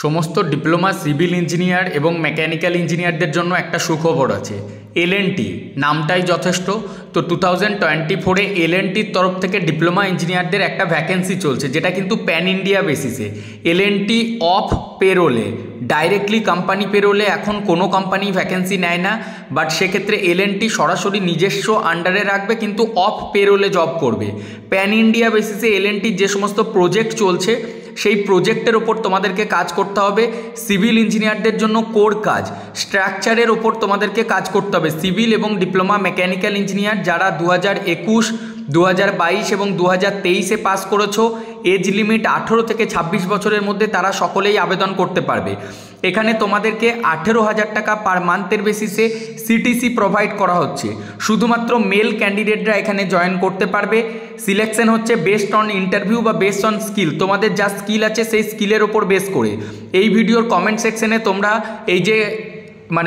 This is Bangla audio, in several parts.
সমস্ত ডিপ্লোমা সিভিল ইঞ্জিনিয়ার এবং মেকানিক্যাল ইঞ্জিনিয়ারদের জন্য একটা সুখবর আছে। এলএনটি নামটাই যথেষ্ট। তো 2024-এ এলএনটির তরফ থেকে ডিপ্লোমা ইঞ্জিনিয়ারদের একটা ভ্যাকেন্সি চলছে, যেটা কিন্তু প্যান ইন্ডিয়া বেসিসে। এলএনটি অফ পেরোলে, ডাইরেক্টলি কোম্পানি পেরোলে এখন কোনো কোম্পানি ভ্যাকেন্সি নেয় না, বাট সেক্ষেত্রে এলএনটি সরাসরি নিজস্ব আন্ডারে রাখবে, কিন্তু অফ পেরোলে জব করবে। প্যান ইন্ডিয়া বেসিসে এলএনটির যে সমস্ত প্রজেক্ট চলছে, সেই প্রজেক্টের ওপর তোমাদেরকে কাজ করতে হবে। সিভিল ইঞ্জিনিয়ারদের জন্য কোর কাজ, স্ট্রাকচারের ওপর তোমাদেরকে কাজ করতে হবে। সিভিল এবং ডিপ্লোমা মেকানিক্যাল ইঞ্জিনিয়ার যারা 2021, 2022 এবং 2023-এ পাস করেছো, এজ লিমিট 18 থেকে 26 বছরের মধ্যে, তারা সকলেই আবেদন করতে পারবে। এখানে তোমাদেরকে 18,000 টাকা পার মান্থের বেসিসে সিটিসি প্রোভাইড করা হচ্ছে। শুধুমাত্র মেল ক্যান্ডিডেটরা এখানে জয়েন করতে পারবে। সিলেকশন হচ্ছে বেসড অন ইন্টারভিউ বা বেসড অন স্কিল। তোমাদের যা স্কিল আছে সেই স্কিলের ওপর বেস করে। এই ভিডিওর কমেন্ট সেকশনে তোমরা এই যে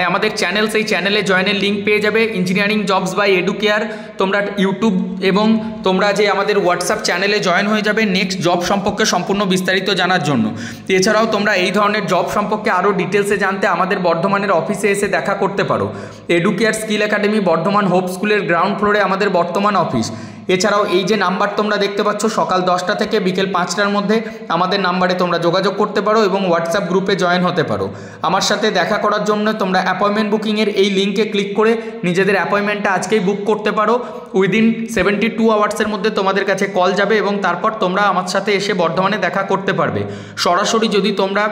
আমাদের চ্যানেল, সেই চ্যানেলে জয়েনের লিঙ্ক পেয়ে যাবে, ইঞ্জিনিয়ারিং জবস বাই এডুকেয়ার। তোমরা ইউটিউব এবং তোমরা যে আমাদের হোয়াটসঅ্যাপ চ্যানেলে জয়েন হয়ে যাবে নেক্সট জব সম্পর্কে সম্পূর্ণ বিস্তারিত জানার জন্য। এছাড়াও তোমরা এই ধরনের জব সম্পর্কে আরও ডিটেলসে জানতে আমাদের বর্ধমানের অফিসে এসে দেখা করতে পারো। Educare skill academy, Bardhaman hope স্কুলের গ্রাউন্ড ফ্লোরে আমাদের বর্তমান অফিস। এছাড়াও এই যে নাম্বার তোমরা দেখতে পাচ্ছ, সকাল 10টা থেকে বিকেল 5টার মধ্যে আমাদের নাম্বারে তোমরা যোগাযোগ করতে পারো এবং হোয়াটসঅ্যাপ গ্রুপে জয়েন হতে পারো। আমার সাথে দেখা করার জন্য তোমরা অ্যাপয়েন্টমেন্ট বুকিংয়ের এই লিঙ্কে ক্লিক করে নিজেদের অ্যাপয়েন্টমেন্টটা আজকেই বুক করতে পারো। উইদিন 72 আওয়ার্সের মধ্যে তোমাদের কাছে কল যাবে এবং তারপর তোমরা আমার সাথে এসে বর্ধমানে দেখা করতে পারবে। সরাসরি যদি তোমরা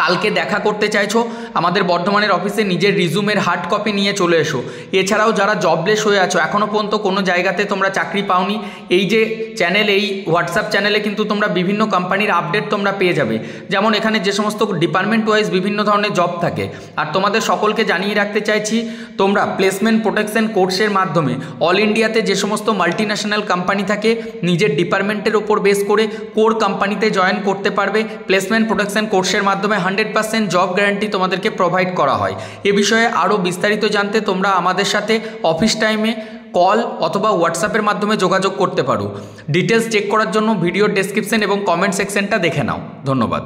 কালকে দেখা করতে চাইছো, আমাদের বর্ধমানের অফিসে নিজের রিজুমের হার্ড কপি নিয়ে চলে এসো। এছাড়াও যারা জবলেস হয়ে আছো, এখনও পর্যন্ত কোনো জায়গাতে তোমরা চাকরি পাওনি, এই যে চ্যানেল, এই হোয়াটসঅ্যাপ চ্যানেলে কিন্তু তোমরা বিভিন্ন কোম্পানির আপডেট তোমরা পেয়ে যাবে। যেমন এখানে যে সমস্ত ডিপার্টমেন্ট ওয়াইজ বিভিন্ন ধরনের জব থাকে। আর তোমাদের সকলকে জানিয়ে রাখতে চাইছি, তোমরা প্লেসমেন্ট প্রোটেকশন কোর্সের মাধ্যমে অল ইন্ডিয়াতে যে সমস্ত মাল্টিন্যাশনাল কোম্পানি থাকে, নিজের ডিপার্টমেন্টের ওপর বেস করে কোর কোম্পানিতে জয়েন করতে পারবে। প্লেসমেন্ট প্রোটেকশন কোর্সের মাধ্যমে 100% জব গ্যারান্টি তোমাদেরকে প্রোভাইড করা হয়। এ বিষয়ে আরও বিস্তারিত জানতে তোমরা আমাদের সাথে অফিস টাইমে কল অথবা হোয়াটসঅ্যাপের মাধ্যমে যোগাযোগ করতে পারো। ডিটেলস চেক করার জন্য ভিডিওর ডেসক্রিপশন এবং কমেন্ট সেকশনটা দেখে নাও। ধন্যবাদ।